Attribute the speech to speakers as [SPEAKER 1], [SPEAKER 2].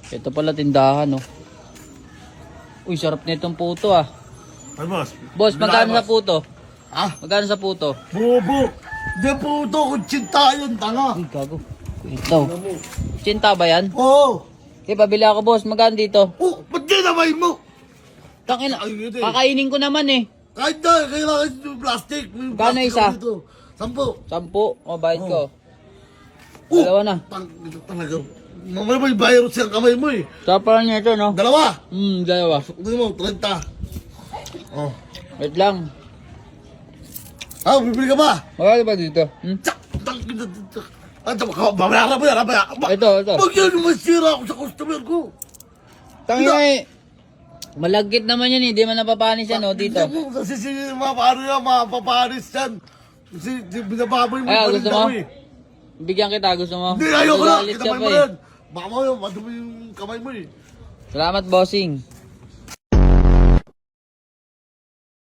[SPEAKER 1] Ito pala tindahan, no. Uy, sarap nitong puto, ah.
[SPEAKER 2] Ay, boss.
[SPEAKER 1] Boss, magkano sa puto?
[SPEAKER 2] Ah?
[SPEAKER 1] Magkano sa puto?
[SPEAKER 2] Bobo. Di puto, kutsinta yun, tanga.
[SPEAKER 1] Uy, gago. Ito. Cinta ba yan?
[SPEAKER 2] Oo.
[SPEAKER 1] Okay, pabili ako, boss. Magkano dito?
[SPEAKER 2] Oh, ba't ginamay mo?
[SPEAKER 1] Tangina.
[SPEAKER 2] Ay, yun eh.
[SPEAKER 1] Kakainin ko naman, eh.
[SPEAKER 2] Kahit na, kailangan yung plastic. May
[SPEAKER 1] Kano
[SPEAKER 2] plastic
[SPEAKER 1] isa?
[SPEAKER 2] ako dito. 10.
[SPEAKER 1] 10. O, bayad ko.
[SPEAKER 2] Oh,
[SPEAKER 1] Dalawa na.
[SPEAKER 2] Ito talaga. Mamaya may virus yung kamay mo eh.
[SPEAKER 1] Sarap pala niya ito, no?
[SPEAKER 2] Dalawa.
[SPEAKER 1] Dalawa.
[SPEAKER 2] Ito mo, 30. Oh.
[SPEAKER 1] Wait lang.
[SPEAKER 2] Ah, bibili ka ba?
[SPEAKER 1] Magkano ba dito?
[SPEAKER 2] Tsak! Babayaran mo yan,
[SPEAKER 1] Ito.
[SPEAKER 2] Huwag yan, masira ako sa customer ko.
[SPEAKER 1] Tangina, eh. Malagkit naman yan, eh. Di man napapanis yan, no? Dito.
[SPEAKER 2] Kasi mapapanis yan. Kasi binababoy mo
[SPEAKER 1] Ay,
[SPEAKER 2] yung
[SPEAKER 1] gusto
[SPEAKER 2] palinda
[SPEAKER 1] mo?
[SPEAKER 2] mo eh.
[SPEAKER 1] Bigyan kita, gusto mo?
[SPEAKER 2] Hindi, ayoko na.
[SPEAKER 1] Nagalit siya
[SPEAKER 2] Kinamay
[SPEAKER 1] pa,
[SPEAKER 2] mo
[SPEAKER 1] eh.
[SPEAKER 2] yan. Baka mo yun, madumi yung kamay mo eh.
[SPEAKER 1] Salamat, bossing.